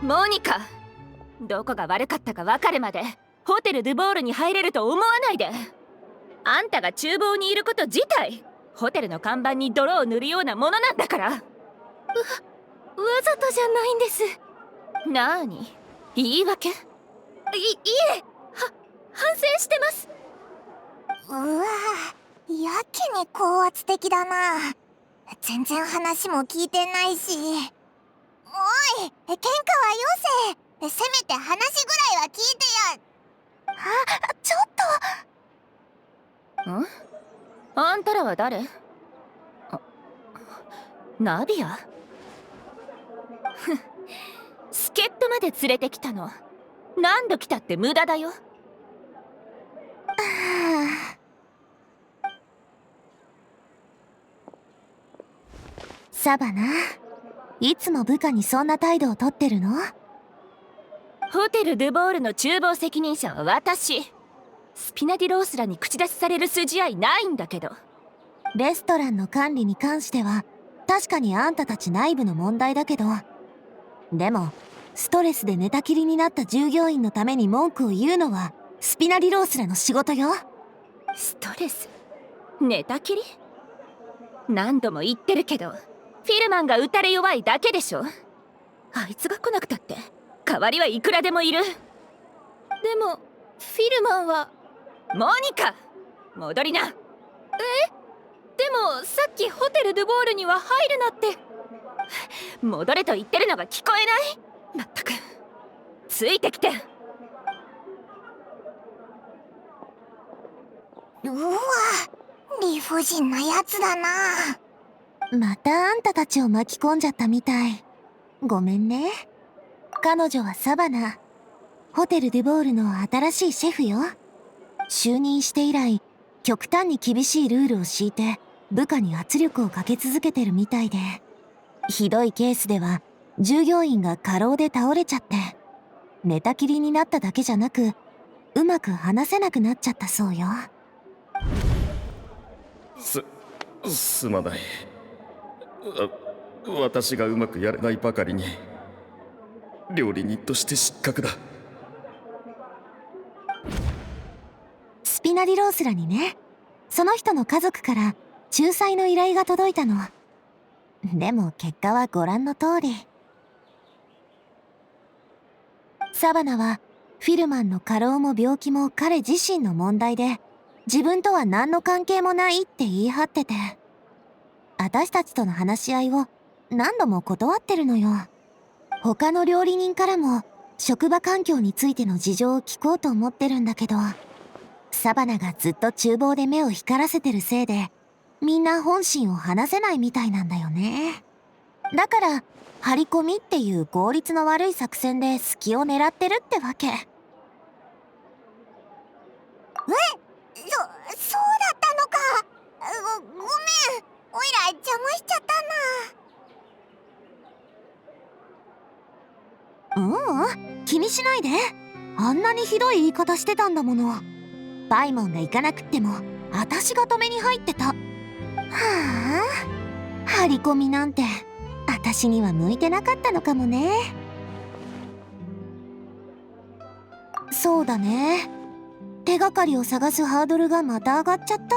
モニカ、どこが悪かったか分かるまでホテルドゥボールに入れると思わないで。あんたが厨房にいること自体ホテルの看板に泥を塗るようなものなんだから。わざとじゃないんです。なーに、言い訳？いえ、反省してます。うわぁ、やけに高圧的だな。全然話も聞いてないし。おい、喧嘩はよせ。せめて話ぐらいは聞いてや。ちょっと。あんたらは誰？ナビア？助っ人まで連れてきたの。何度来たって無駄だよ。サバナ、いつも部下にそんな態度をとってるの？ホテルドゥボールの厨房責任者は私。スピナディロースらに口出しされる筋合いないんだけど。レストランの管理に関しては確かにあんたたち内部の問題だけど、でもストレスで寝たきりになった従業員のために文句を言うのはスピナディロースらの仕事よ。ストレス？寝たきり？何度も言ってるけど、フィルマンが打たれ弱いだけでしょ。あいつが来なくたって代わりはいくらでもいる。でもフィルマンは。モニカ、戻りな。でもさっきホテルドゥボールには入るなって。戻れと言ってるのが聞こえない？まったく、ついてきて。うわ、理不尽なやつだな。またあんたたちを巻き込んじゃったみたい。ごめんね。彼女はサバナ、ホテルドゥボールの新しいシェフよ。就任して以来、極端に厳しいルールを敷いて部下に圧力をかけ続けてるみたいで、ひどいケースでは従業員が過労で倒れちゃって寝たきりになっただけじゃなく、うまく話せなくなっちゃったそうよ。すまない。私がうまくやれないばかりに料理人として失格だ。スピナディロースらにね、その人の家族から仲裁の依頼が届いたの。でも結果はご覧の通り。サバナはフィルマンの過労も病気も彼自身の問題で、自分とは何の関係もないって言い張ってて、私たちとの話し合いを何度も断ってるのよ。他の料理人からも職場環境についての事情を聞こうと思ってるんだけど、サバナがずっと厨房で目を光らせてるせいで、みんな本心を話せないみたいなんだよね。だから張り込みっていう効率の悪い作戦で隙を狙ってるってわけ。そうだったのか。ごめん、おいら邪魔しちゃったな。気にしないで。あんなにひどい言い方してたんだもの。パイモンが行かなくっても私が止めに入ってた。はあ、張り込みなんて私には向いてなかったのかもね。そうだね、手がかりを探すハードルがまた上がっちゃった。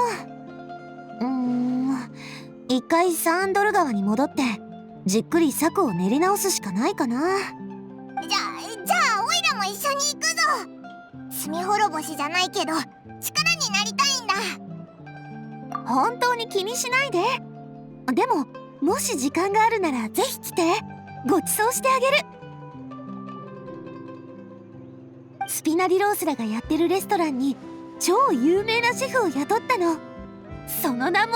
一回サンドル川に戻ってじっくり策を練り直すしかないかな。じゃあオイラも一緒に行くぞ。罪滅ぼしじゃないけど力になりたいんだ。本当に気にしないで。でももし時間があるならぜひ来て、ご馳走してあげる。スピナディロースらがやってるレストランに超有名なシェフを雇ったの。その名も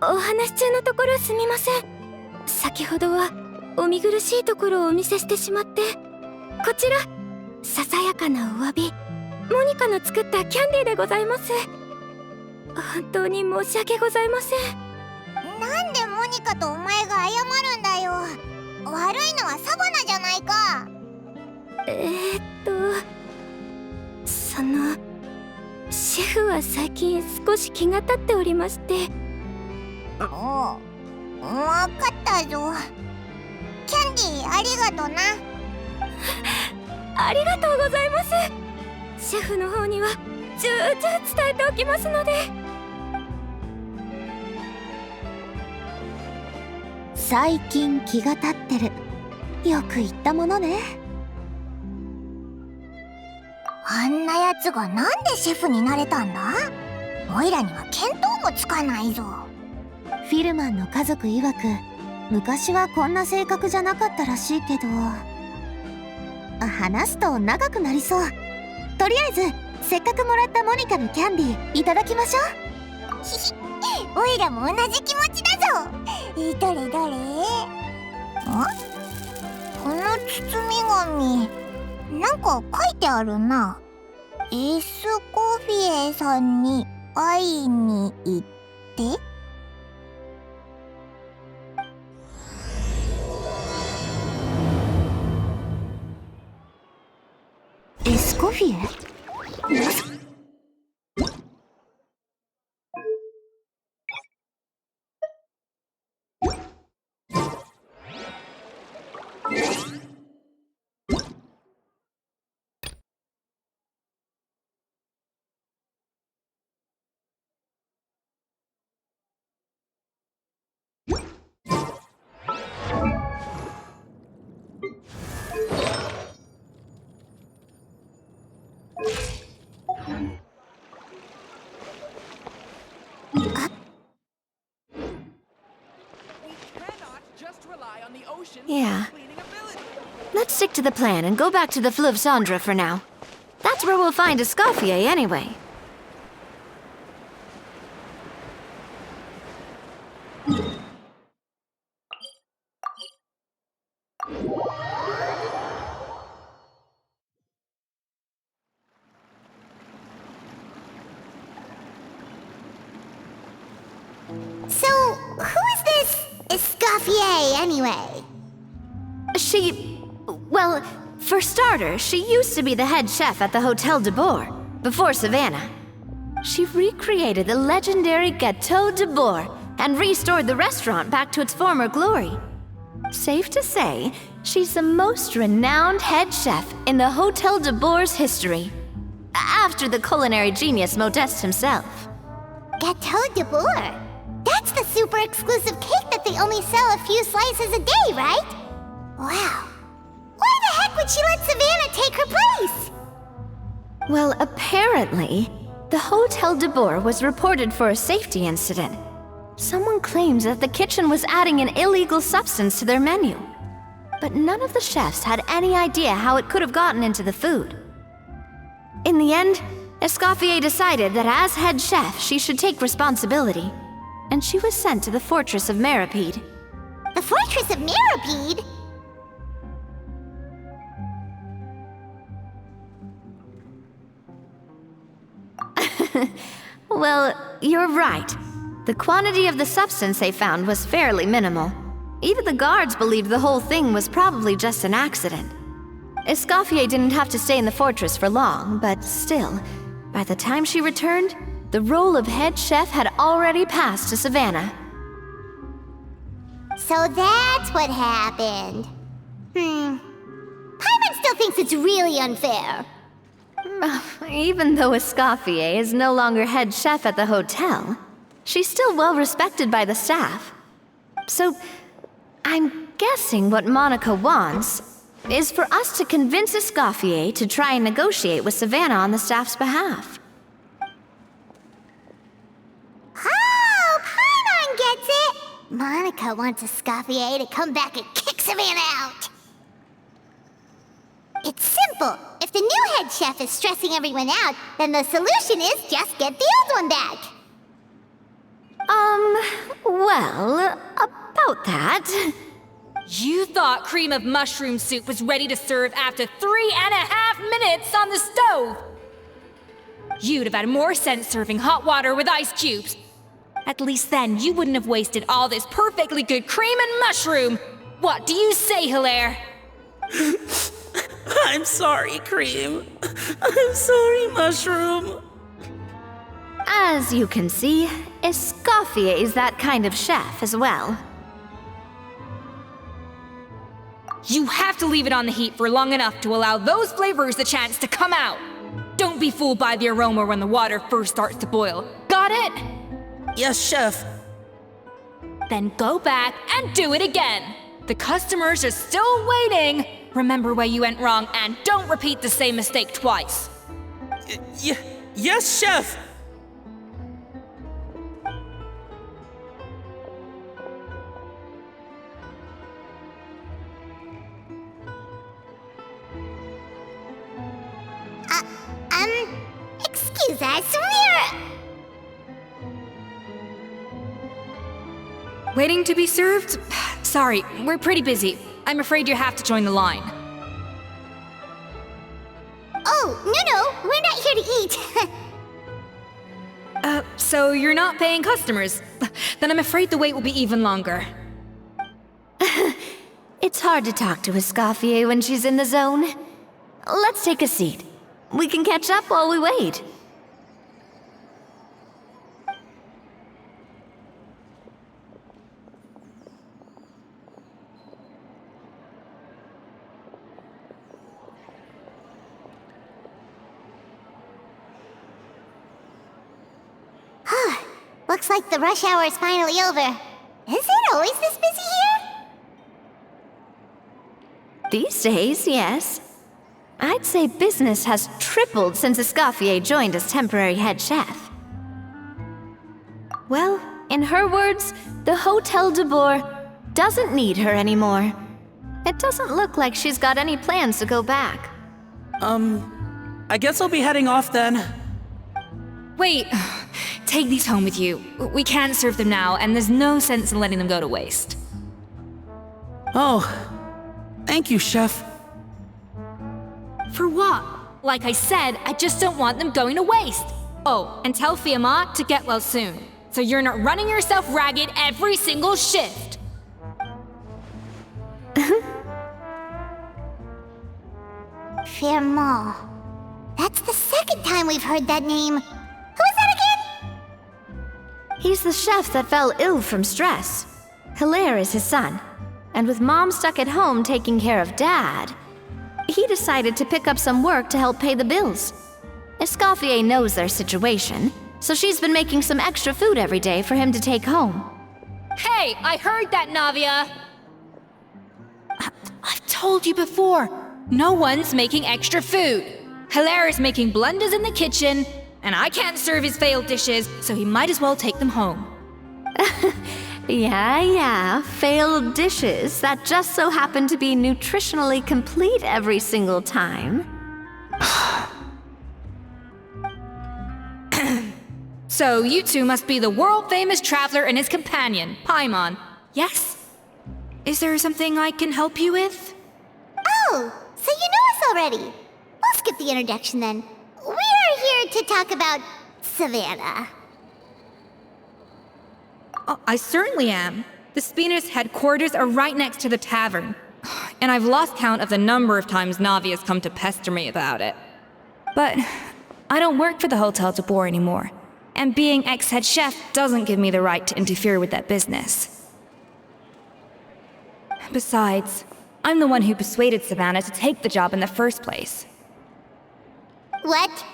お話中のところすみません。先ほどはお見苦しいところをお見せしてしまって、こちらささやかなお詫び、モニカの作ったキャンディーでございます。本当に申し訳ございません。なんでモニカとお前が謝るんだよ。悪いのはサバナじゃないか。シェフは最近少し気が立っておりまして。わかったぞ。キャンディーありがとな。ありがとうございます。シェフの方には重々伝えておきますので。最近気が立ってる。よく言ったものね。あんなやつがなんでシェフになれたんだ？オイラには見当もつかないぞ。フィルマンの家族曰く、昔はこんな性格じゃなかったらしいけど、話すと長くなりそう。とりあえずせっかくもらったモニカのキャンディーいただきましょう。ひひ、オイラも同じ気持ちだぞ。どれどれ？この包み紙なんか書いてあるな。エスコフィエさんに会いに行って。エスコフィエ？Yeah. Let's stick to the plan and go back to the Fleuve Cendre for now. That's where we'll find Escoffier anyway. So, who is this Escoffier anyway? Well, for starters, she used to be the head chef at the Hotel de Boer, before Savannah. She recreated the legendary Gâteau de Boer and restored the restaurant back to its former glory. Safe to say, she's the most renowned head chef in the Hotel de Boer's history, after the culinary genius Modeste himself. Gâteau de Boer? That's the super exclusive cake that they only sell a few slices a day, right? Wow. Why the heck would she let Savannah take her place? Well, apparently, the Hotel de Boer was reported for a safety incident. Someone claims that the kitchen was adding an illegal substance to their menu. But none of the chefs had any idea how it could have gotten into the food. In the end, Escoffier decided that as head chef, she should take responsibility. And she was sent to the fortress of Meripede. The fortress of Meripede? Well, you're right. The quantity of the substance they found was fairly minimal. Even the guards believed the whole thing was probably just an accident. Escoffier didn't have to stay in the fortress for long, but still, by the time she returned, the role of head chef had already passed to Savannah. So that's what happened. Paimon still thinks it's really unfair. Even though Escoffier is no longer head chef at the hotel, she's still well respected by the staff. So, I'm guessing what Monica wants is for us to convince Escoffier to try and negotiate with Savannah on the staff's behalf. Oh, Paimon gets it! Monica wants Escoffier to come back and kick Savannah out. It's simple. If the new head chef is stressing everyone out, then the solution is just get the old one back. Well, about that... You thought cream of mushroom soup was ready to serve after 3.5 minutes on the stove! You'd have had more sense serving hot water with ice cubes. At least then you wouldn't have wasted all this perfectly good cream and mushroom! What do you say, Hilaire? I'm sorry, Cream. I'm sorry, Mushroom. As you can see, Escoffier is that kind of chef as well. You have to leave it on the heat for long enough to allow those flavors the chance to come out. Don't be fooled by the aroma when the water first starts to boil. Got it? Yes, chef. Then go back and do it again. The customers are still waiting. Remember where you went wrong and don't repeat the same mistake twice. Yes, chef. Excuse us, we're... Waiting to be served? Sorry, we're pretty busy. I'm afraid you have to join the line. Oh, no, we're not here to eat. So you're not paying customers? Then I'm afraid the wait will be even longer. It's hard to talk to Escoffier when she's in the zone. Let's take a seat. We can catch up while we wait. Looks like the rush hour is finally over. Is it always this busy here? These days, yes. I'd say business has tripled since Escoffier joined as temporary head chef. Well, in her words, the Hotel de Boer doesn't need her anymore. It doesn't look like she's got any plans to go back. I guess I'll be heading off then. Wait, take these home with you. We can't serve them now, and there's no sense in letting them go to waste. Oh, thank you, chef. For what? Like I said, I just don't want them going to waste. Oh, and tell Fiamma to get well soon, so you're not running yourself ragged every single shift. Fiamma. That's the second time we've heard that name. Who is that again? He's the chef that fell ill from stress. Hilaire is his son. And with Mom stuck at home taking care of Dad, he decided to pick up some work to help pay the bills. Escoffier knows their situation, so she's been making some extra food every day for him to take home. Hey, I heard that, Navia! I've told you before, no one's making extra food. Hilaire is making blunders in the kitchen, and I can't serve his failed dishes, so he might as well take them home. Yeah, failed dishes that just so happen to be nutritionally complete every single time. So you two must be the world-famous traveler and his companion, Paimon. Yes? Is there something I can help you with? Oh, so you know us already. We'll skip the introduction then. We're here to talk about Savannah. Oh, I certainly am. The Spina's headquarters are right next to the tavern. And I've lost count of the number of times Navi has come to pester me about it. But I don't work for the Hotel de Boer anymore. And being ex-head chef doesn't give me the right to interfere with that business. Besides, I'm the one who persuaded Savannah to take the job in the first place. What?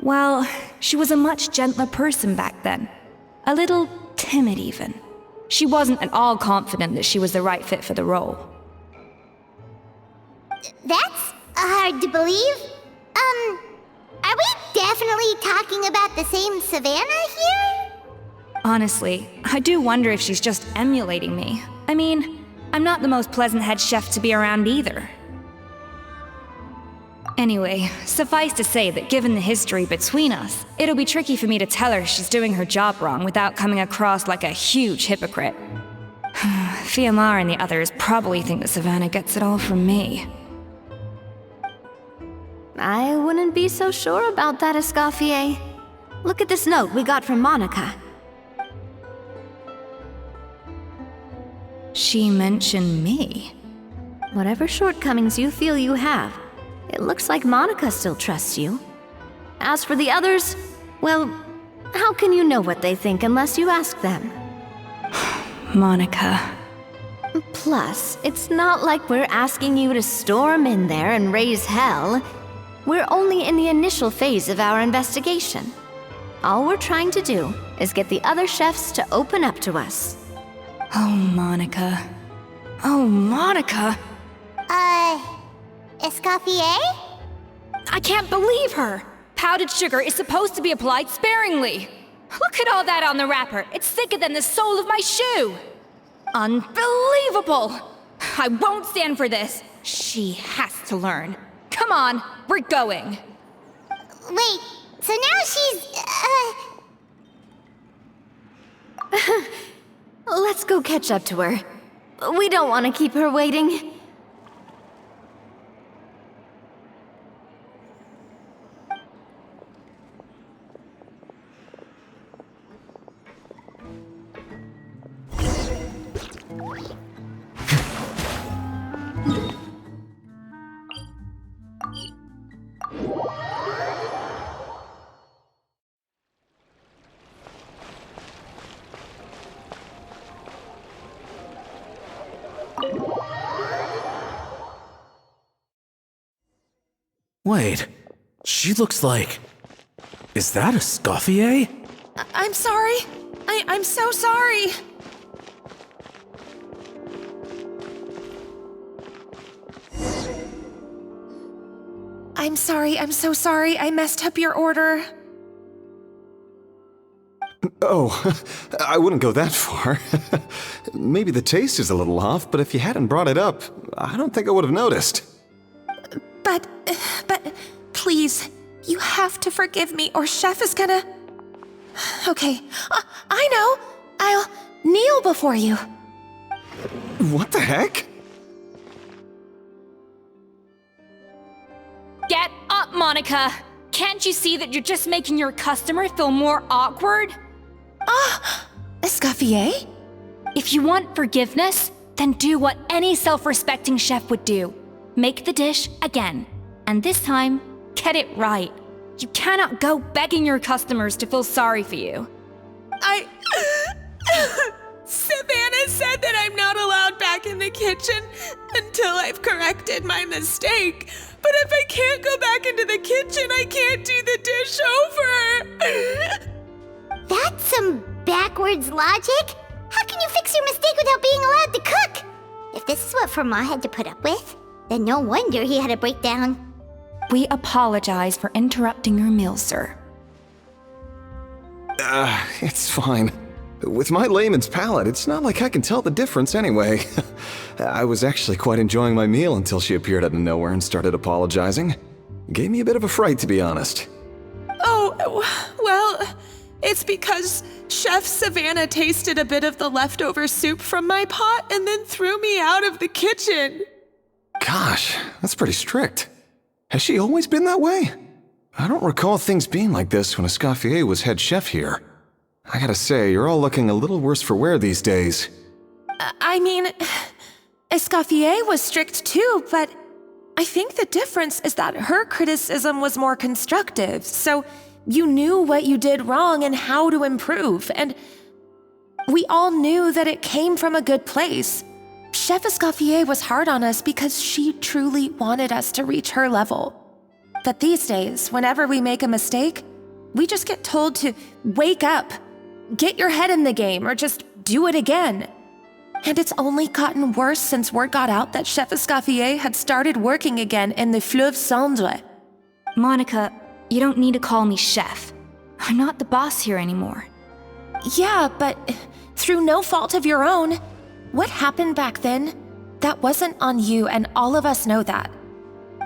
Well, she was a much gentler person back then. A little timid, even. She wasn't at all confident that she was the right fit for the role. That's hard to believe. Are we definitely talking about the same Savannah here? Honestly, I do wonder if she's just emulating me. I mean, I'm not the most pleasant head chef to be around either. Anyway, suffice to say that given the history between us, it'll be tricky for me to tell her she's doing her job wrong without coming across like a huge hypocrite. Fiamma and the others probably think that Savannah gets it all from me. I wouldn't be so sure about that, Escoffier. Look at this note we got from Monica. She mentioned me. Whatever shortcomings you feel you have, it looks like Monica still trusts you. As for the others, well, how can you know what they think unless you ask them? Monica. Plus, it's not like we're asking you to storm in there and raise hell. We're only in the initial phase of our investigation. All we're trying to do is get the other chefs to open up to us. Oh, Monica. Oh, Monica! Escoffier? I can't believe her! Powdered sugar is supposed to be applied sparingly. Look at all that on the wrapper. It's thicker than the sole of my shoe. Unbelievable! I won't stand for this. She has to learn. Come on, we're going. Wait, so now she's, Let's go catch up to her. We don't want to keep her waiting. Wait, she looks like... Is that Escoffier? I'm sorry. I'm so sorry. I'm sorry, I'm so sorry. I messed up your order. Oh, I wouldn't go that far. Maybe the taste is a little off, but if you hadn't brought it up, I don't think I would have noticed. But, please, you have to forgive me or Chef is gonna... Okay, I know. I'll kneel before you. What the heck? Get up, Monica! Can't you see that you're just making your customer feel more awkward? Escoffier? If you want forgiveness, then do what any self-respecting chef would do. Make the dish again. And this time, get it right. You cannot go begging your customers to feel sorry for you. Savannah said that I'm not allowed back in the kitchen until I've corrected my mistake. But if I can't go back into the kitchen, I can't do the dish over. That's some backwards logic. How can you fix your mistake without being allowed to cook? If this is what Fermat had to put up with, then no wonder he had a breakdown. We apologize for interrupting your meal, sir. It's fine. With my layman's palate, it's not like I can tell the difference anyway. I was actually quite enjoying my meal until she appeared out of nowhere and started apologizing. Gave me a bit of a fright, to be honest. Oh, well, it's because Chef Savannah tasted a bit of the leftover soup from my pot and then threw me out of the kitchen. Gosh, that's pretty strict. Has she always been that way? I don't recall things being like this when Escoffier was head chef here. I gotta say, you're all looking a little worse for wear these days. I mean, Escoffier was strict too, but I think the difference is that her criticism was more constructive, so you knew what you did wrong and how to improve, and we all knew that it came from a good place. Chef Escoffier was hard on us because she truly wanted us to reach her level. But these days, whenever we make a mistake, we just get told to wake up, get your head in the game, or just do it again. And it's only gotten worse since word got out that Chef Escoffier had started working again in the Fleuve Cendre. Monica, you don't need to call me chef. I'm not the boss here anymore. Yeah, but through no fault of your own. What happened back then, that wasn't on you, and all of us know that.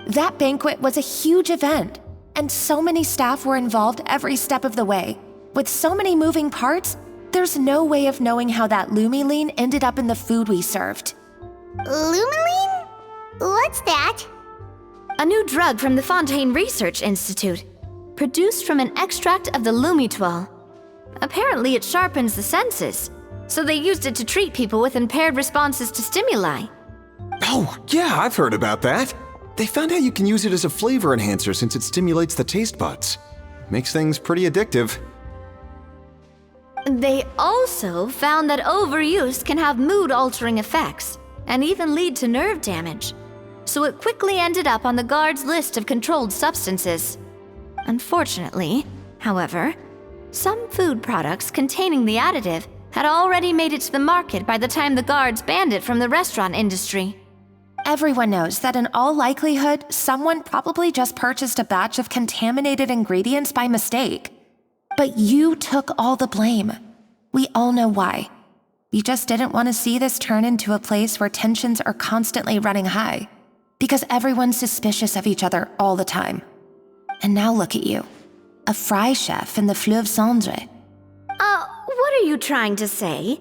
That banquet was a huge event, and so many staff were involved every step of the way. With so many moving parts, there's no way of knowing how that lumiline ended up in the food we served. Lumiline? What's that? A new drug from the Fontaine Research Institute, produced from an extract of the lumitoile. Apparently it sharpens the senses, so they used it to treat people with impaired responses to stimuli. Oh, yeah, I've heard about that. They found out you can use it as a flavor enhancer since it stimulates the taste buds. Makes things pretty addictive. They also found that overuse can have mood-altering effects and even lead to nerve damage. So it quickly ended up on the guards' list of controlled substances. Unfortunately, however, some food products containing the additive had already made it to the market by the time the guards banned it from the restaurant industry. Everyone knows that in all likelihood, someone probably just purchased a batch of contaminated ingredients by mistake. But you took all the blame. We all know why. You just didn't want to see this turn into a place where tensions are constantly running high, because everyone's suspicious of each other all the time. And now look at you, a fry chef in the Fleuve Cendre. What are you trying to say?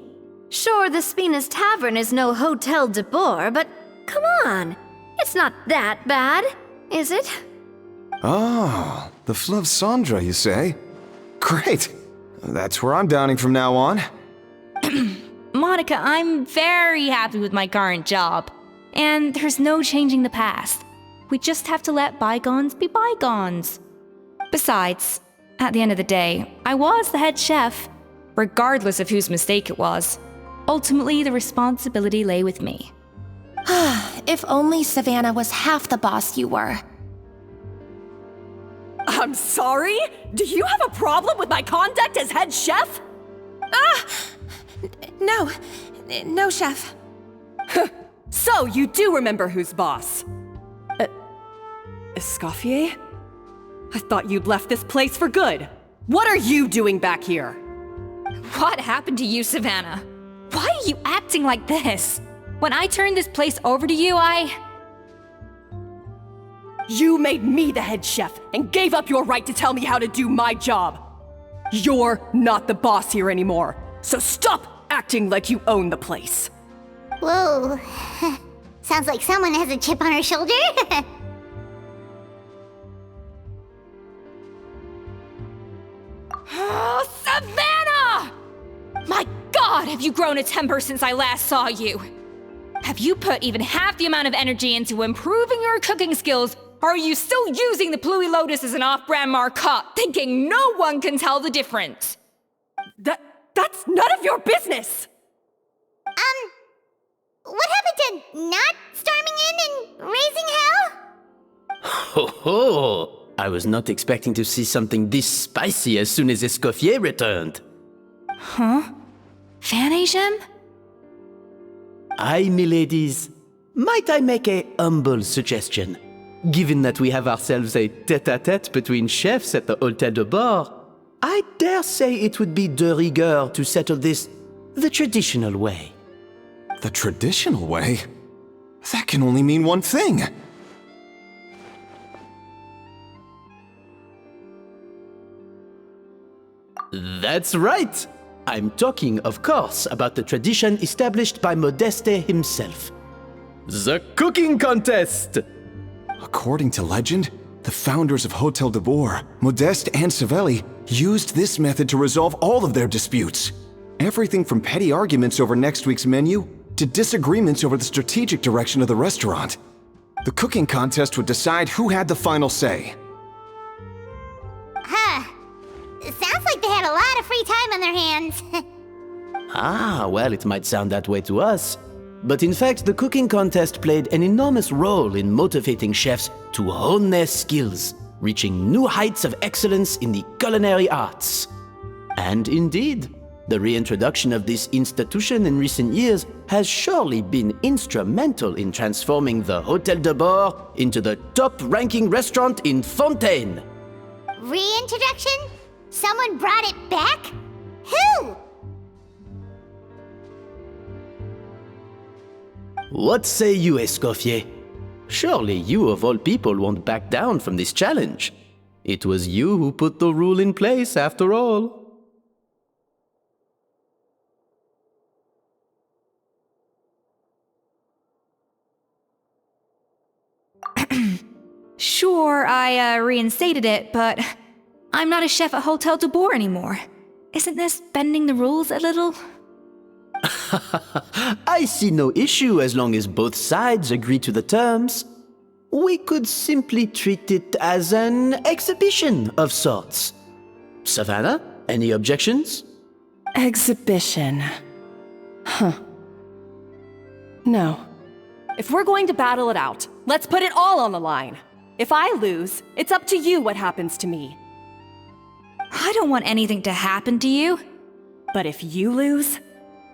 Sure, the Spina's Tavern is no Hotel de Boer, but come on, it's not that bad, is it? Oh, the Fleuve Cendre, you say? Great. That's where I'm dining from now on. Monica, I'm very happy with my current job. And there's no changing the past. We just have to let bygones be bygones. Besides, at the end of the day, I was the head chef, regardless of whose mistake it was. Ultimately, the responsibility lay with me. If only Savannah was half the boss you were. I'm sorry? Do you have a problem with my conduct as head chef? No, chef. So you do remember who's boss? Escoffier? I thought you'd left this place for good. What are you doing back here? What happened to you, Savannah? Why are you acting like this? When I turned this place over to you, You made me the head chef and gave up your right to tell me how to do my job. You're not the boss here anymore, so stop acting like you own the place. Whoa. Sounds like someone has a chip on her shoulder. Oh, Savannah! My God, have you grown a temper since I last saw you? Have you put even half the amount of energy into improving your cooking skills, or are you still using the Pluie Lotus as an off-brand marcotte, thinking no one can tell the difference? That's none of your business! What happened to not storming in and raising hell? Ho ho! I was not expecting to see something this spicy as soon as Escoffier returned. Huh? Fan Agem? Aye, miladies. Might I make a humble suggestion? Given that we have ourselves a tête-à-tête between chefs at the Hôtel de Bord, I dare say it would be de rigueur to settle this the traditional way. The traditional way? That can only mean one thing. That's right! I'm talking, of course, about the tradition established by Modeste himself. The cooking contest! According to legend, the founders of Hotel de Boer, Modeste and Savelli, used this method to resolve all of their disputes. Everything from petty arguments over next week's menu to disagreements over the strategic direction of the restaurant. The cooking contest would decide who had the final say. It sounds like they had a lot of free time on their hands. Ah, well, it might sound that way to us. But in fact, the cooking contest played an enormous role in motivating chefs to hone their skills, reaching new heights of excellence in the culinary arts. And indeed, the reintroduction of this institution in recent years has surely been instrumental in transforming the Hôtel de Bord into the top-ranking restaurant in Fontaine. Reintroduction? Someone brought it back? Who? What say you, Escoffier? Surely you of all people won't back down from this challenge. It was you who put the rule in place, after all. Sure, I reinstated it, but I'm not a chef at Hotel de Boer anymore. Isn't this bending the rules a little? I see no issue as long as both sides agree to the terms. We could simply treat it as an exhibition of sorts. Savannah, any objections? Exhibition. Huh. No. If we're going to battle it out, let's put it all on the line. If I lose, it's up to you what happens to me. I don't want anything to happen to you. But if you lose,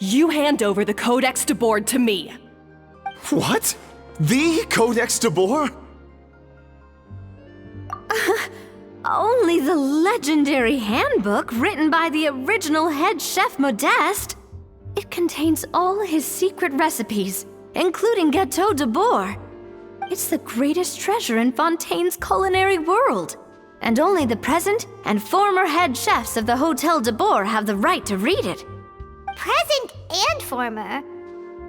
you hand over the Codex de Board to me. What? The Codex de Boer? Only the legendary handbook written by the original head chef Modeste. It contains all his secret recipes, including Gâteau de Boer. It's the greatest treasure in Fontaine's culinary world. And only the present and former head chefs of the Hôtel de Boer have the right to read it. Present and former?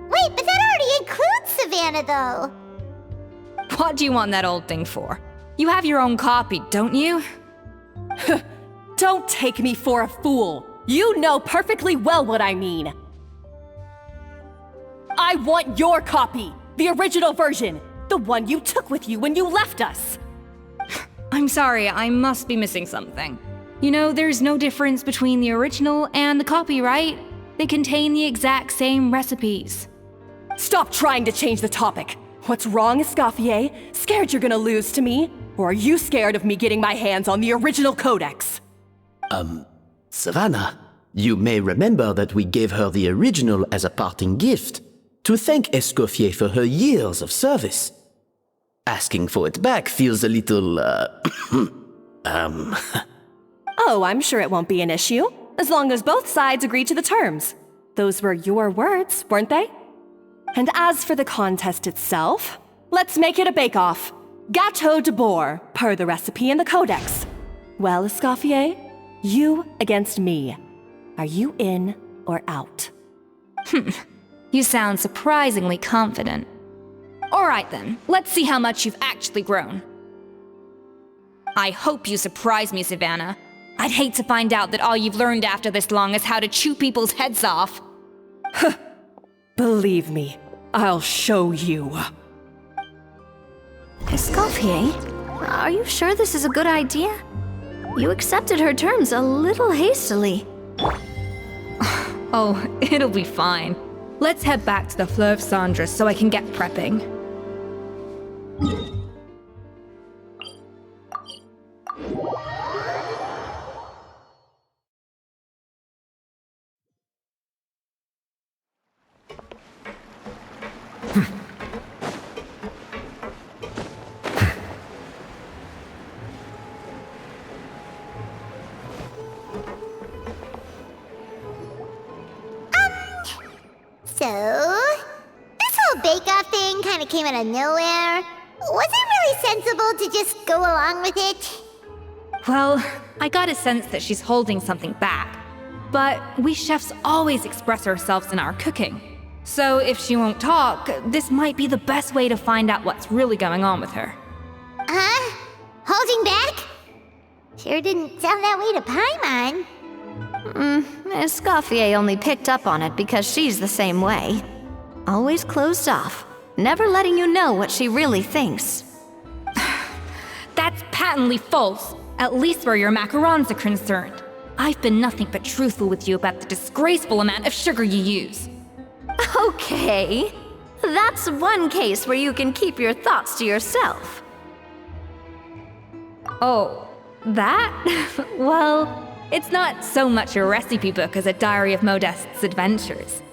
Wait, but that already includes Savannah, though. What do you want that old thing for? You have your own copy, don't you? Don't take me for a fool. You know perfectly well what I mean. I want your copy, the original version, the one you took with you when you left us. I'm sorry, I must be missing something. You know, there's no difference between the original and the copy, right? They contain the exact same recipes. Stop trying to change the topic. What's wrong, Escoffier? Scared you're gonna lose to me? Or are you scared of me getting my hands on the original Codex? Savannah, you may remember that we gave her the original as a parting gift to thank Escoffier for her years of service. Asking for it back feels a little, Oh, I'm sure it won't be an issue, as long as both sides agree to the terms. Those were your words, weren't they? And as for the contest itself, let's make it a bake-off. Gâteau de Boer, per the recipe in the Codex. Well, Escoffier, you against me. Are you in or out? You sound surprisingly confident. Alright then, let's see how much you've actually grown. I hope you surprise me, Savannah. I'd hate to find out that all you've learned after this long is how to chew people's heads off. Believe me, I'll show you. Escoffier, are you sure this is a good idea? You accepted her terms a little hastily. Oh, it'll be fine. Let's head back to the Fleuve Cendres so I can get prepping. So, this whole bake-off thing kind of came out of nowhere. Was it really sensible to just go along with it? Well, I got a sense that she's holding something back. But we chefs always express ourselves in our cooking. So if she won't talk, this might be the best way to find out what's really going on with her. Huh? Holding back? Sure didn't sound that way to Paimon. Escoffier only picked up on it because she's the same way. Always closed off, never letting you know what she really thinks. That's patently false, at least where your macarons are concerned. I've been nothing but truthful with you about the disgraceful amount of sugar you use. Okay, that's one case where you can keep your thoughts to yourself. Oh, that? Well, it's not so much a recipe book as a diary of Modeste's adventures.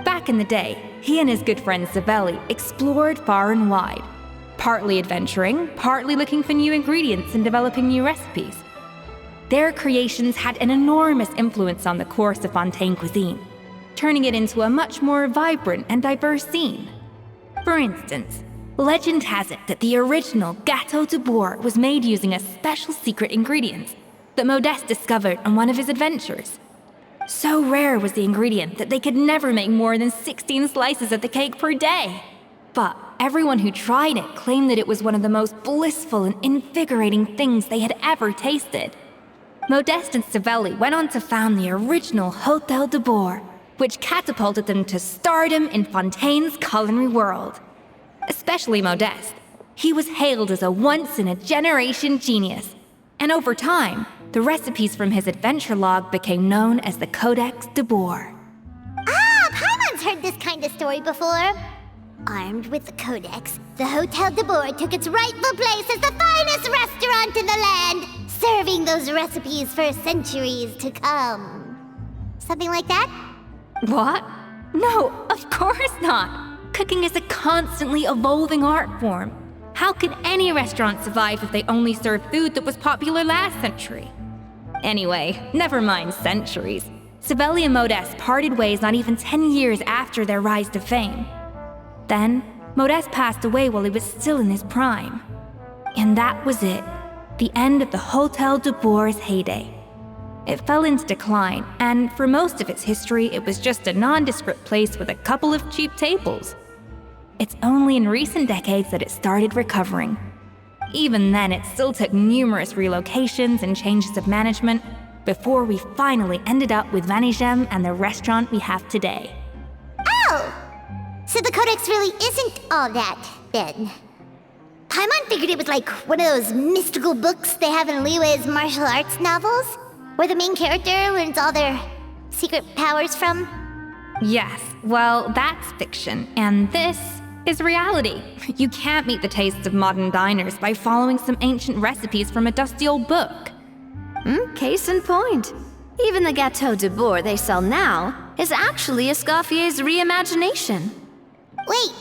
Back in the day, he and his good friend Savelli explored far and wide, partly adventuring, partly looking for new ingredients and developing new recipes. Their creations had an enormous influence on the course of Fontaine cuisine, turning it into a much more vibrant and diverse scene. For instance, legend has it that the original Gâteau de Boer was made using a special secret ingredient that Modeste discovered on one of his adventures. So rare was the ingredient that they could never make more than 16 slices of the cake per day. But everyone who tried it claimed that it was one of the most blissful and invigorating things they had ever tasted. Modeste and Savelli went on to found the original Hôtel de Boer, which catapulted them to stardom in Fontaine's culinary world. Especially Modeste. He was hailed as a once-in-a-generation genius, and over time, the recipes from his adventure log became known as the Codex de Boer. Ah, Paimon's heard this kind of story before. Armed with the Codex, the Hotel de Boer took its rightful place as the finest restaurant in the land, serving those recipes for centuries to come. Something like that? What? No, of course not. Cooking is a constantly evolving art form. How could any restaurant survive if they only served food that was popular last century? Anyway, never mind centuries. Sibeli and Modeste parted ways not even 10 years after their rise to fame. Then, Modeste passed away while he was still in his prime. And that was it. The end of the Hotel de Boer's heyday. It fell into decline, and for most of its history, it was just a nondescript place with a couple of cheap tables. It's only in recent decades that it started recovering. Even then, it still took numerous relocations and changes of management before we finally ended up with Vanigem and the restaurant we have today. Oh! So the Codex really isn't all that, then. Paimon figured it was like one of those mystical books they have in Liyue's martial arts novels, where the main character learns all their secret powers from. Yes, well, that's fiction, and this is reality. You can't meet the tastes of modern diners by following some ancient recipes from a dusty old book. Case in point. Even the Gâteau de Boer they sell now is actually Escoffier's reimagination. Wait,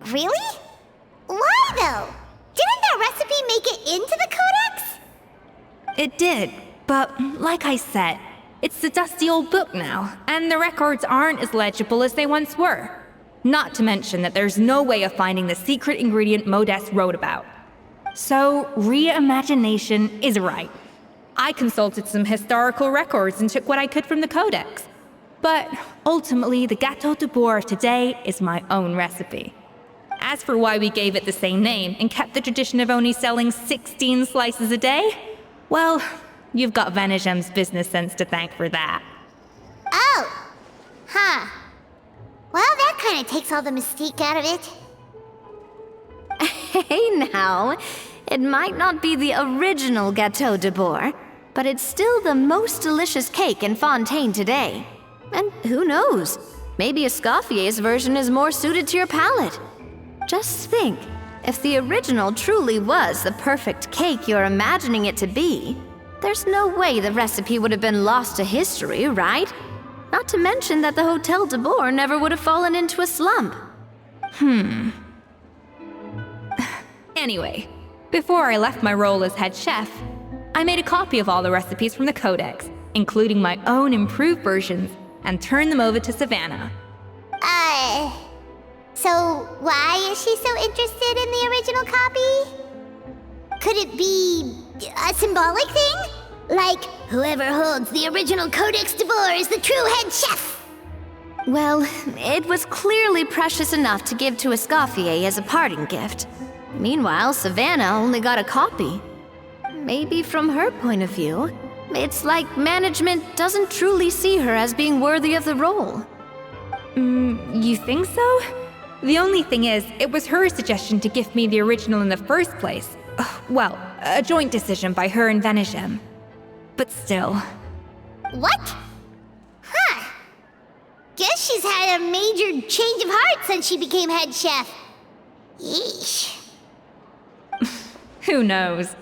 really? Why though? Didn't that recipe make it into the Codex? It did, but like I said, it's the dusty old book now, and the records aren't as legible as they once were. Not to mention that there's no way of finding the secret ingredient Modeste wrote about. So, reimagination is right. I consulted some historical records and took what I could from the Codex. But ultimately, the Gâteau de Boer of today is my own recipe. As for why we gave it the same name and kept the tradition of only selling 16 slices a day, well, you've got Vanigem's business sense to thank for that. Oh! Huh. Well, that kind of takes all the mystique out of it. Hey now, it might not be the original Gâteau de Boer, but it's still the most delicious cake in Fontaine today. And who knows, maybe Escoffier's version is more suited to your palate. Just think, if the original truly was the perfect cake you're imagining it to be, there's no way the recipe would have been lost to history, right? Not to mention that the Hotel de Boer never would have fallen into a slump. Anyway, before I left my role as head chef, I made a copy of all the recipes from the Codex, including my own improved versions, and turned them over to Savannah. So why is she so interested in the original copy? Could it be a symbolic thing? Like, whoever holds the original Codex de Boer is the true head chef? Well, it was clearly precious enough to give to Escoffier as a parting gift. Meanwhile, Savannah only got a copy. Maybe from her point of view, it's like management doesn't truly see her as being worthy of the role. You think so? The only thing is, it was her suggestion to gift me the original in the first place. Well, a joint decision by her and Vanigem. But still. What? Huh. Guess she's had a major change of heart since she became head chef. Yeesh. Who knows?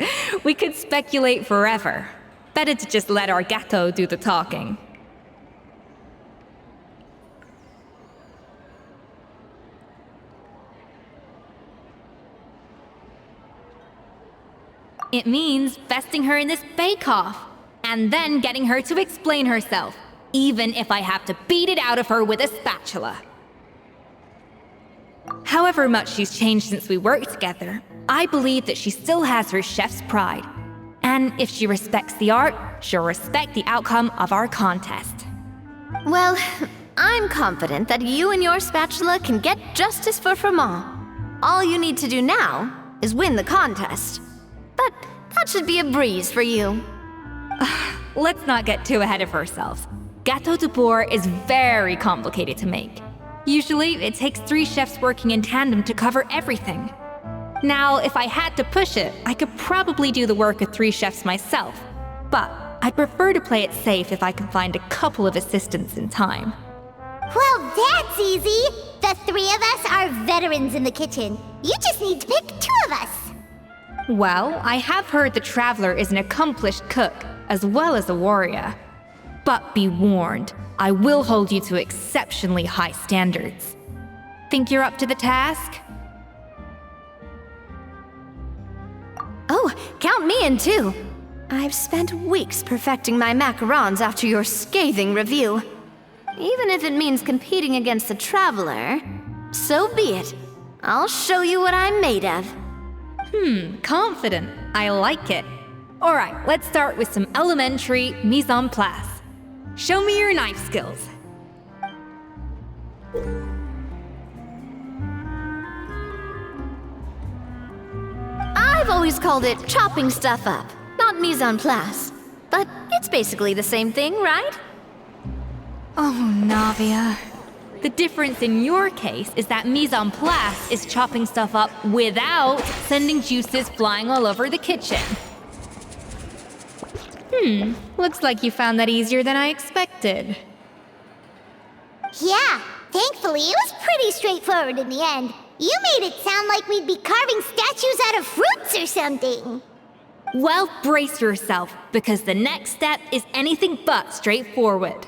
We could speculate forever. Better to just let our gâteau do the talking. It means besting her in this bake-off, and then getting her to explain herself, even if I have to beat it out of her with a spatula. However much she's changed since we worked together, I believe that she still has her chef's pride. And if she respects the art, she'll respect the outcome of our contest. Well, I'm confident that you and your spatula can get justice for Froment. All you need to do now is win the contest. But that should be a breeze for you. Let's not get too ahead of ourselves. Gâteau de Boer is very complicated to make. Usually, it takes 3 chefs working in tandem to cover everything. Now, if I had to push it, I could probably do the work of 3 chefs myself. But I'd prefer to play it safe if I can find a couple of assistants in time. Well, that's easy. The three of us are veterans in the kitchen. You just need to pick two of us. Well, I have heard the Traveler is an accomplished cook, as well as a warrior. But be warned, I will hold you to exceptionally high standards. Think you're up to the task? Oh, count me in too. I've spent weeks perfecting my macarons after your scathing review. Even if it means competing against the Traveler, so be it. I'll show you what I'm made of. Confident. I like it. Alright, let's start with some elementary mise en place. Show me your knife skills. I've always called it chopping stuff up, not mise en place. But it's basically the same thing, right? Oh, Navia. The difference in your case is that mise en place is chopping stuff up without sending juices flying all over the kitchen. Looks like you found that easier than I expected. Yeah, thankfully it was pretty straightforward in the end. You made it sound like we'd be carving statues out of fruits or something. Well, brace yourself, because the next step is anything but straightforward.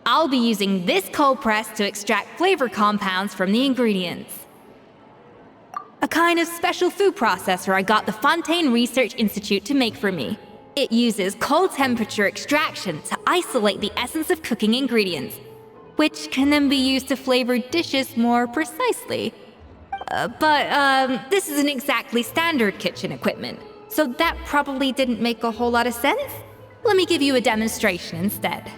I'll be using this cold press to extract flavor compounds from the ingredients. A kind of special food processor I got the Fontaine Research Institute to make for me. It uses cold temperature extraction to isolate the essence of cooking ingredients, which can then be used to flavor dishes more precisely. But this isn't exactly standard kitchen equipment, so that probably didn't make a whole lot of sense. Let me give you a demonstration instead.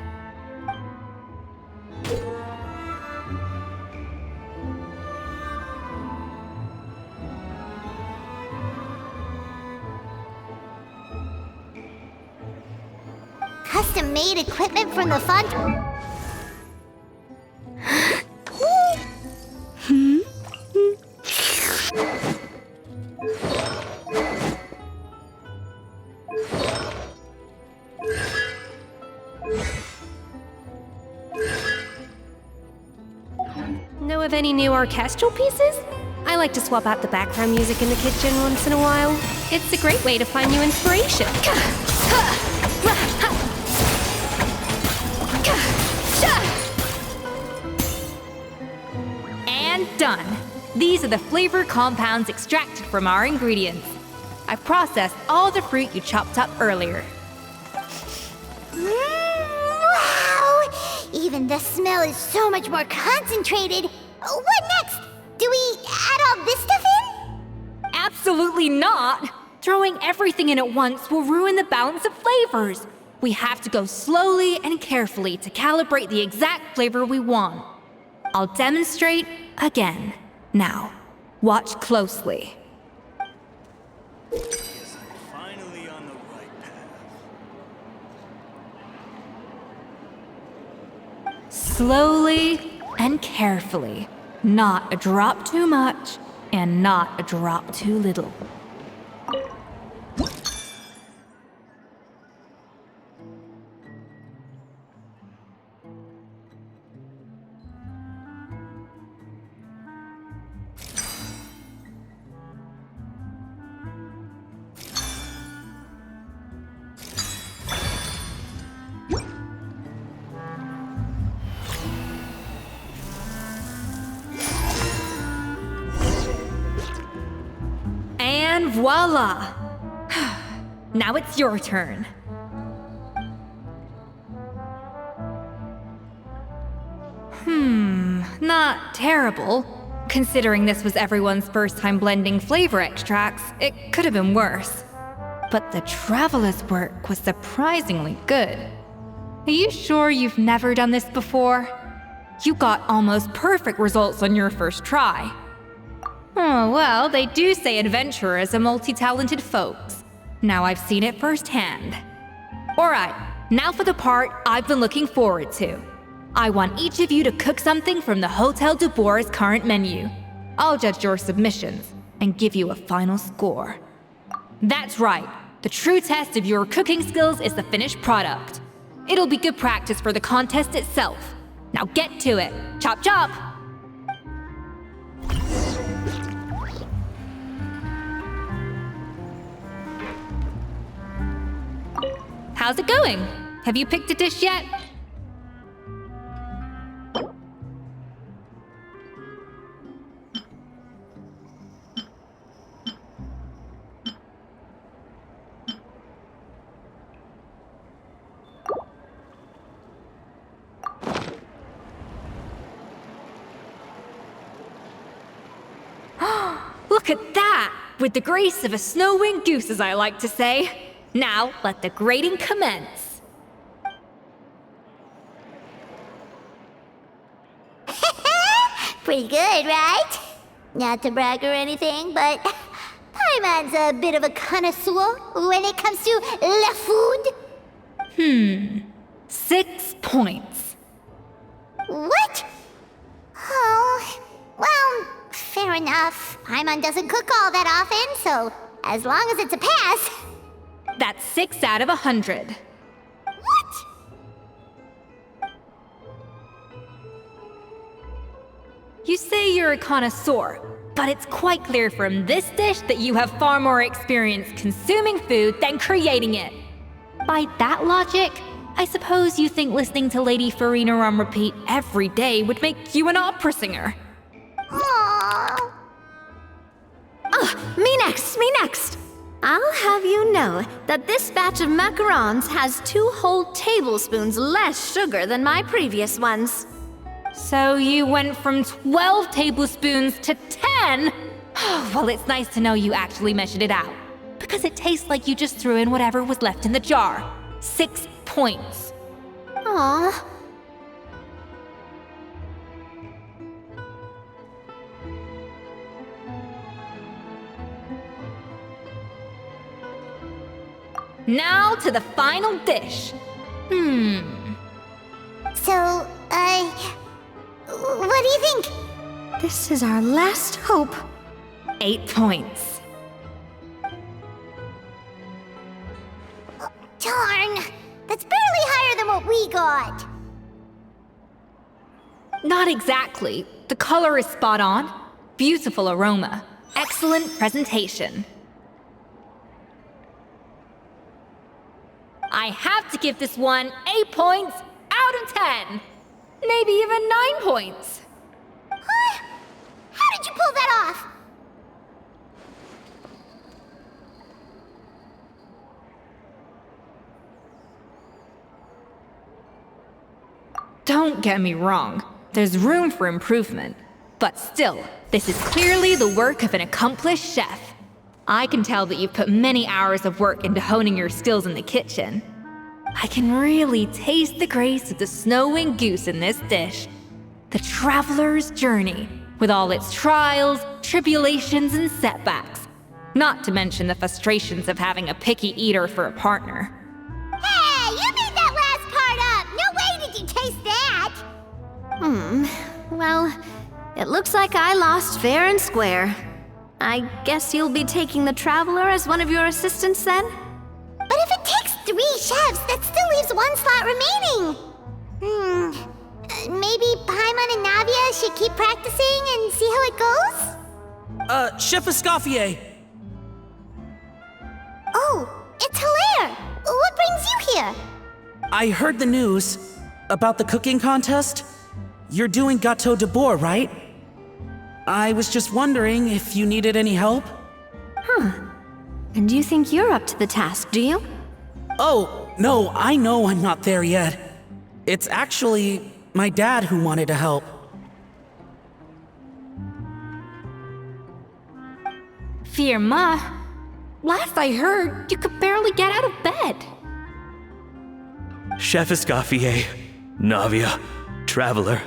Custom-made equipment from the font. Know of any new orchestral pieces? I like to swap out the background music in the kitchen once in a while. It's a great way to find new inspiration. And done. These are the flavor compounds extracted from our ingredients. I've processed all the fruit you chopped up earlier. Wow! Even the smell is so much more concentrated. What next? Do we add all this stuff in? Absolutely not! Throwing everything in at once will ruin the balance of flavors. We have to go slowly and carefully to calibrate the exact flavor we want. I'll demonstrate again. Now, watch closely. Finally on the right path. Slowly and carefully. Not a drop too much, and not a drop too little. And voila! Now it's your turn. Not terrible. Considering this was everyone's first time blending flavor extracts, it could have been worse. But the Traveler's work was surprisingly good. Are you sure you've never done this before? You got almost perfect results on your first try. Oh, well, they do say adventurers are multi-talented folks. Now I've seen it firsthand. Alright, now for the part I've been looking forward to. I want each of you to cook something from the Hotel de Boer's current menu. I'll judge your submissions and give you a final score. That's right, The true test of your cooking skills is the finished product. It'll be good practice for the contest itself. Now get to it. Chop chop! How's it going? Have you picked a dish yet? Look at that! With the grace of a snow-winged goose, as I like to say. Now, let the grating commence. Pretty good, right? Not to brag or anything, but Paimon's a bit of a connoisseur when it comes to la food. 6 points. What? Oh, well, fair enough. Paimon doesn't cook all that often, so as long as it's a pass. That's 6 out of 100. What? You say you're a connoisseur, but it's quite clear from this dish that you have far more experience consuming food than creating it. By that logic, I suppose you think listening to Lady Farina on repeat every day would make you an opera singer. Aww. Me next! I'll have you know that this batch of macarons has 2 whole tablespoons less sugar than my previous ones. So you went from 12 tablespoons to 10? Well, it's nice to know you actually measured it out. Because it tastes like you just threw in whatever was left in the jar. 6 points. Aww. Now to the final dish. So, what do you think? This is our last hope. 8 points. Darn, that's barely higher than what we got. Not exactly. The color is spot on. Beautiful aroma. Excellent presentation. I have to give this one 8 points out of 10. Maybe even 9 points. Huh? How did you pull that off? Don't get me wrong. There's room for improvement. But still, this is clearly the work of an accomplished chef. I can tell that you've put many hours of work into honing your skills in the kitchen. I can really taste the grace of the snow-winged goose in this dish. The traveler's journey, with all its trials, tribulations, and setbacks. Not to mention the frustrations of having a picky eater for a partner. Hey, you made that last part up! No way did you taste that! Well, it looks like I lost fair and square. I guess you'll be taking the Traveler as one of your assistants then? But if it takes 3 chefs, that still leaves 1 slot remaining. Maybe Paimon and Navia should keep practicing and see how it goes? Chef EScoffier! Oh, it's Hilaire! What brings you here? I heard the news about the cooking contest. You're doing Gâteau de Bourg, right? I was just wondering if you needed any help? And you think you're up to the task, do you? Oh, no, I know I'm not there yet. It's actually my dad who wanted to help. Firma, last I heard, you could barely get out of bed. Chef EScoffier, Navia, Traveler,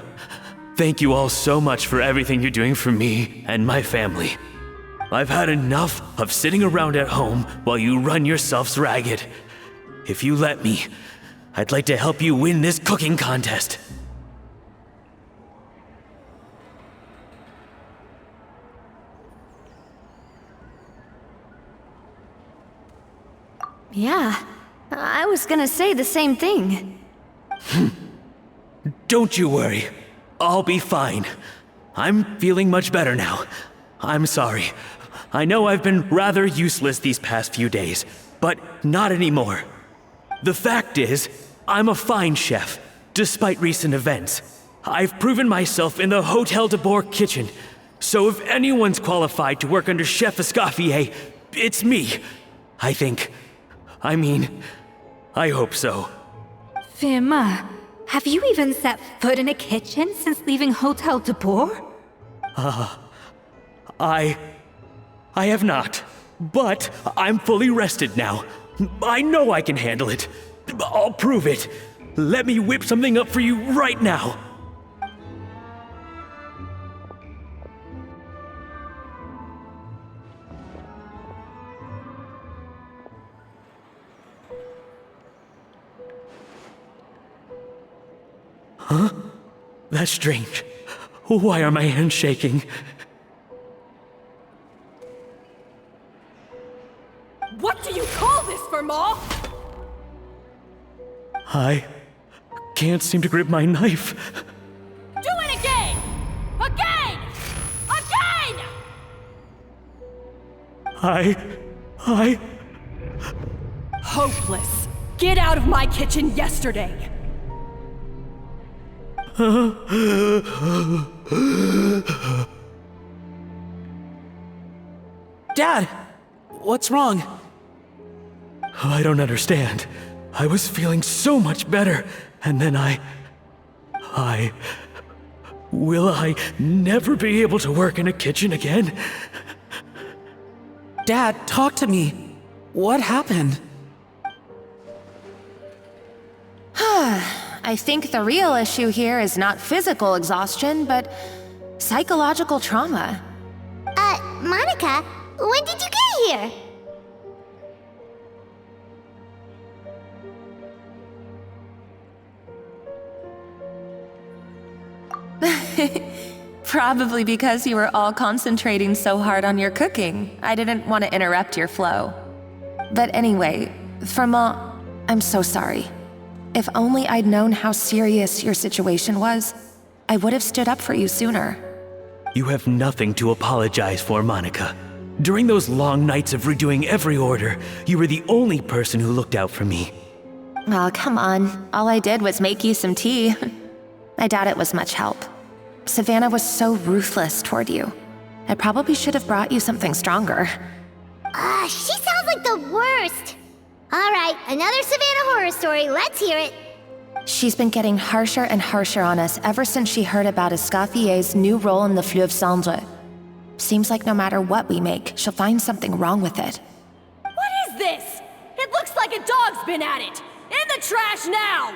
thank you all so much for everything you're doing for me and my family. I've had enough of sitting around at home while you run yourselves ragged. If you let me, I'd like to help you win this cooking contest. Yeah, I was gonna say the same thing. Don't you worry. I'll be fine. I'm feeling much better now. I'm sorry. I know I've been rather useless these past few days, but not anymore. The fact is, I'm a fine chef, despite recent events. I've proven myself in the Hotel de Boer kitchen, so if anyone's qualified to work under Chef EScoffier, it's me. I think. I hope so. Firma, have you even set foot in a kitchen since leaving Hotel de Boer? I have not, but I'm fully rested now. I know I can handle it. I'll prove it. Let me whip something up for you right now. Huh? That's strange. Why are my hands shaking? What do you call this, Firma? I can't seem to grip my knife. Do it again! Again! Again! I... Hopeless. Get out of my kitchen yesterday. Dad, what's wrong? I don't understand. I was feeling so much better, and then Will I never be able to work in a kitchen again? Dad, talk to me. What happened? I think the real issue here is not physical exhaustion, but psychological trauma. Monica, when did you get here? Probably because you were all concentrating so hard on your cooking. I didn't want to interrupt your flow. But anyway, Firma, I'm so sorry. If only I'd known how serious your situation was, I would have stood up for you sooner. You have nothing to apologize for, Monica. During those long nights of redoing every order, you were the only person who looked out for me. Oh, come on. All I did was make you some tea. I doubt it was much help. Savannah was so ruthless toward you. I probably should have brought you something stronger. She sounds like the worst. All right, another Savannah horror story. Let's hear it. She's been getting harsher and harsher on us ever since she heard about Escoffier's new role in the Fleuve Cendre. Seems like no matter what we make, she'll find something wrong with it. What is this? It looks like a dog's been at it! In the trash now!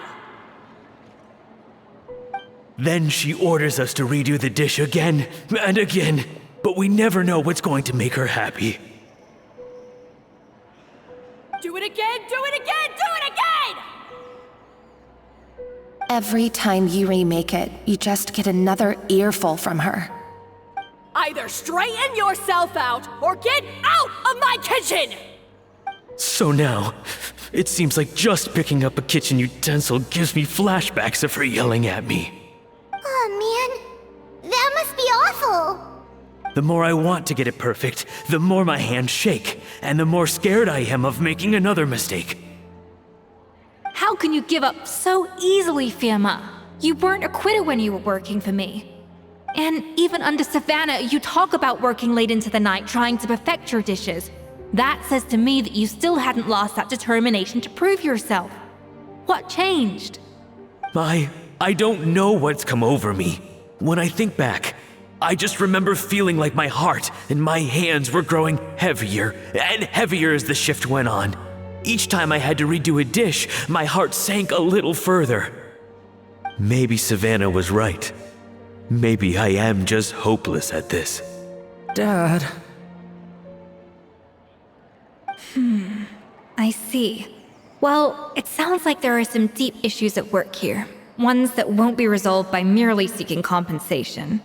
Then she orders us to redo the dish again and again, but we never know what's going to make her happy. Do it again, do it again, do it again! Every time you remake it, you just get another earful from her. Either straighten yourself out, or get out of my kitchen! So now, it seems like just picking up a kitchen utensil gives me flashbacks of her yelling at me. Oh man, that must be awful. The more I want to get it perfect, the more my hands shake, and the more scared I am of making another mistake. How can you give up so easily, Firma? You weren't a quitter when you were working for me. And even under Savannah, you talk about working late into the night trying to perfect your dishes. That says to me that you still hadn't lost that determination to prove yourself. What changed? I don't know what's come over me. When I think back, I just remember feeling like my heart and my hands were growing heavier and heavier as the shift went on. Each time I had to redo a dish, my heart sank a little further. Maybe Savannah was right. Maybe I am just hopeless at this. Dad. I see. Well, it sounds like there are some deep issues at work here. Ones that won't be resolved by merely seeking compensation.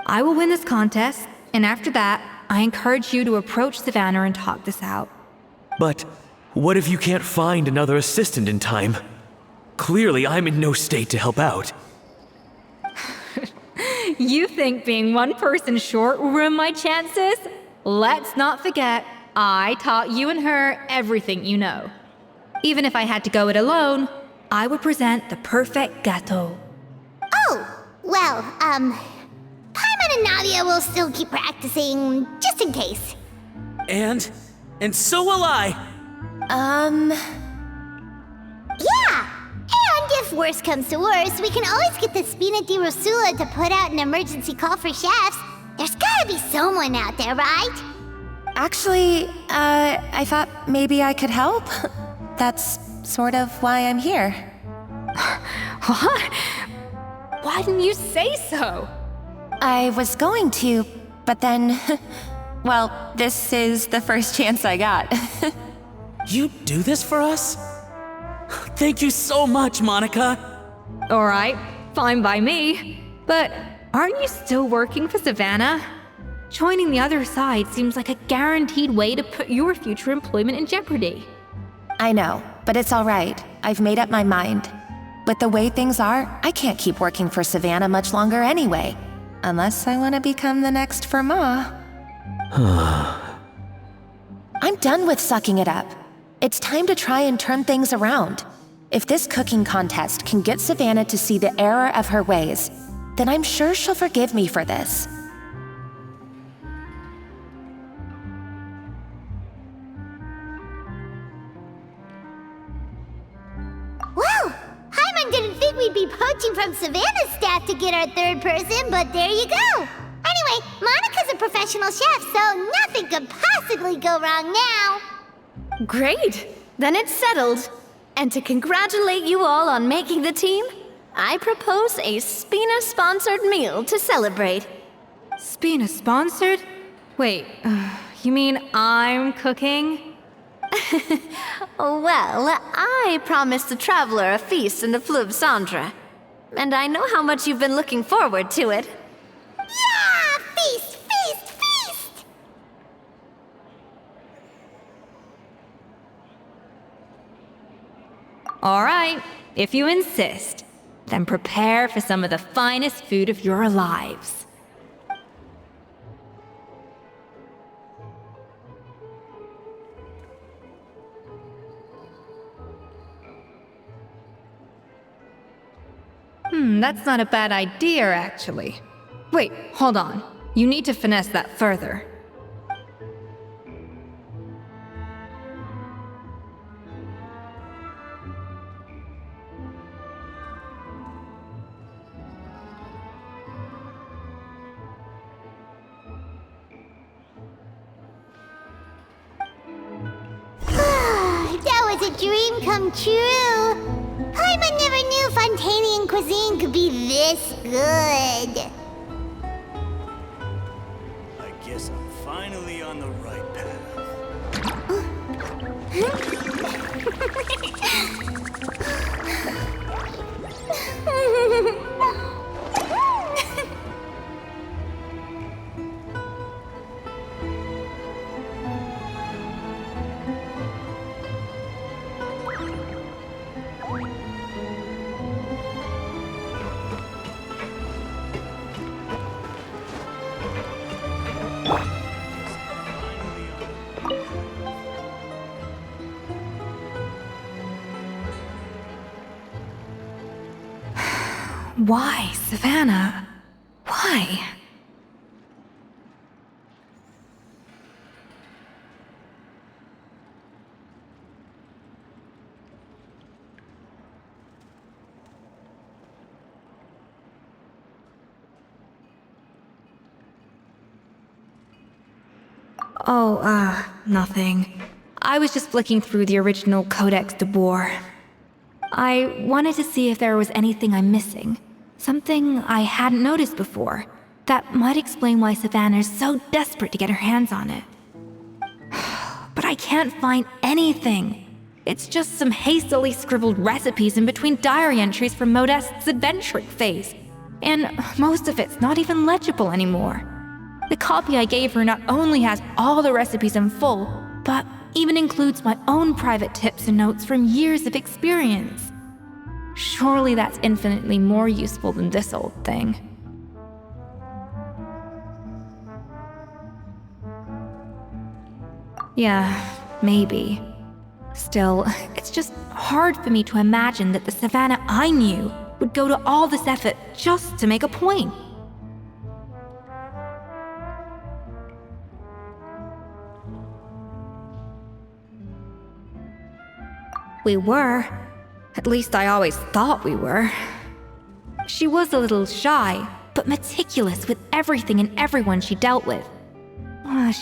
I will win this contest, and after that, I encourage you to approach Savannah and talk this out. But What if you can't find another assistant in time? Clearly, I'm in no state to help out. You think being one person short will ruin my chances? Let's not forget, I taught you and her everything you know. Even if I had to go it alone, I would present the perfect gâteau. Oh, well, Paimon and Nadia will still keep practicing, just in case. And so will I. Yeah! And if worse comes to worse, we can always get the Spina di Rosula to put out an emergency call for chefs. There's gotta be someone out there, right? Actually, I thought maybe I could help. That's sort of why I'm here. What? Why didn't you say so? I was going to, but then... well, this is the first chance I got. You do this for us? Thank you so much, Monica. All right, fine by me. But aren't you still working for Savannah? Joining the other side seems like a guaranteed way to put your future employment in jeopardy. I know, but it's all right. I've made up my mind. With the way things are, I can't keep working for Savannah much longer anyway. Unless I want to become the next Fermat. I'm done with sucking it up. It's time to try and turn things around. If this cooking contest can get Savannah to see the error of her ways, then I'm sure she'll forgive me for this. Well, Paimon didn't think we'd be poaching from Savannah's staff to get our third person, but there you go. Anyway, Monica's a professional chef, so nothing could possibly go wrong now. Great! Then it's settled. And to congratulate you all on making the team, I propose a Spina-sponsored meal to celebrate. Spina sponsored? Wait, you mean I'm cooking? Well, I promised the Traveler a feast in the Fleuve Cendre. And I know how much you've been looking forward to it. Yeah! Feast, feast, feast! All right, if you insist, then prepare for some of the finest food of your lives. That's not a bad idea, actually. Wait, hold on. You need to finesse that further. That was a dream come true. Paimon never knew Fontanian cuisine could be this good. I guess I'm finally on the right path. Why, Savannah? Why? Oh, nothing. I was just flicking through the original Codex de Boer. I wanted to see if there was anything I'm missing. Something I hadn't noticed before. That might explain why Savannah's so desperate to get her hands on it. But I can't find anything. It's just some hastily scribbled recipes in between diary entries from Modeste's adventuring phase. And most of it's not even legible anymore. The copy I gave her not only has all the recipes in full, but even includes my own private tips and notes from years of experience. Surely that's infinitely more useful than this old thing. Yeah, maybe. Still, it's just hard for me to imagine that the Savannah I knew would go to all this effort just to make a point. We were. At least I always thought we were. She was a little shy, but meticulous with everything and everyone she dealt with.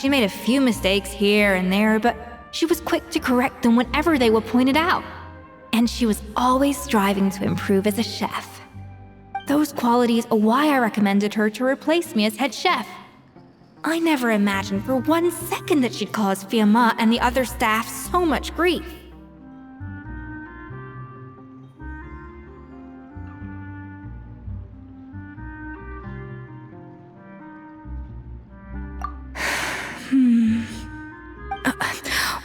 She made a few mistakes here and there, but she was quick to correct them whenever they were pointed out. And she was always striving to improve as a chef. Those qualities are why I recommended her to replace me as head chef. I never imagined for 1 second that she'd cause Fiamma and the other staff so much grief.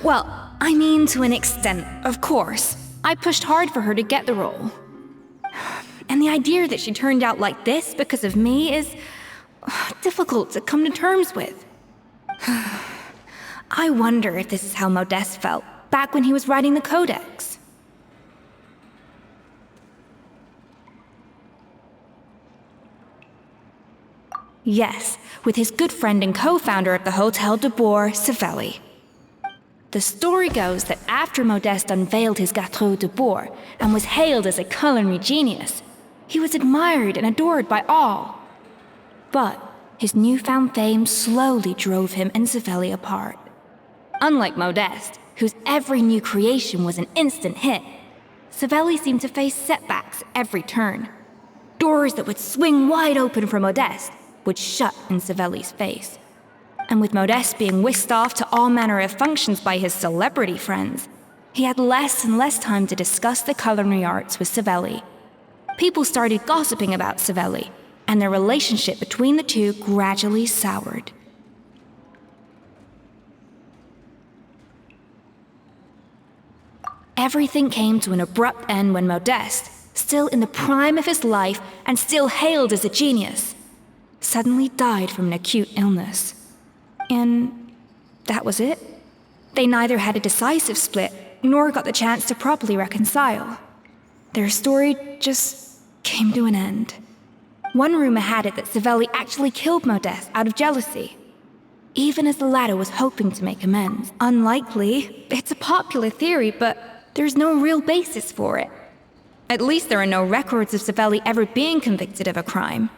Well, I mean to an extent, of course. I pushed hard for her to get the role. And the idea that she turned out like this because of me is difficult to come to terms with. I wonder if this is how Modeste felt back when he was writing the Codex. Yes, with his good friend and co-founder of the Hotel de Boer, Savelli. The story goes that after Modeste unveiled his Gâteau de Boer and was hailed as a culinary genius, he was admired and adored by all. But his newfound fame slowly drove him and Savelli apart. Unlike Modeste, whose every new creation was an instant hit, Savelli seemed to face setbacks every turn. Doors that would swing wide open for Modeste would shut in Savelli's face. And with Modeste being whisked off to all manner of functions by his celebrity friends, he had less and less time to discuss the culinary arts with Savelli. People started gossiping about Savelli, and their relationship between the two gradually soured. Everything came to an abrupt end when Modeste, still in the prime of his life and still hailed as a genius, suddenly died from an acute illness. And that was it. They neither had a decisive split, nor got the chance to properly reconcile. Their story just came to an end. One rumor had it that Savelli actually killed Modeste out of jealousy, even as the latter was hoping to make amends. Unlikely. It's a popular theory, but there's no real basis for it. At least there are no records of Savelli ever being convicted of a crime.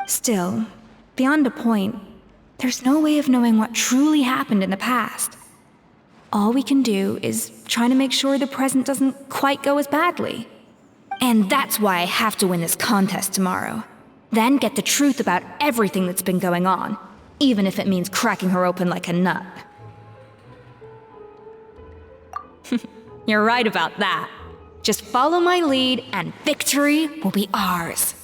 Still, beyond a point, there's no way of knowing what truly happened in the past. All we can do is try to make sure the present doesn't quite go as badly. And that's why I have to win this contest tomorrow. Then get the truth about everything that's been going on, even if it means cracking her open like a nut. You're right about that. Just follow my lead and victory will be ours.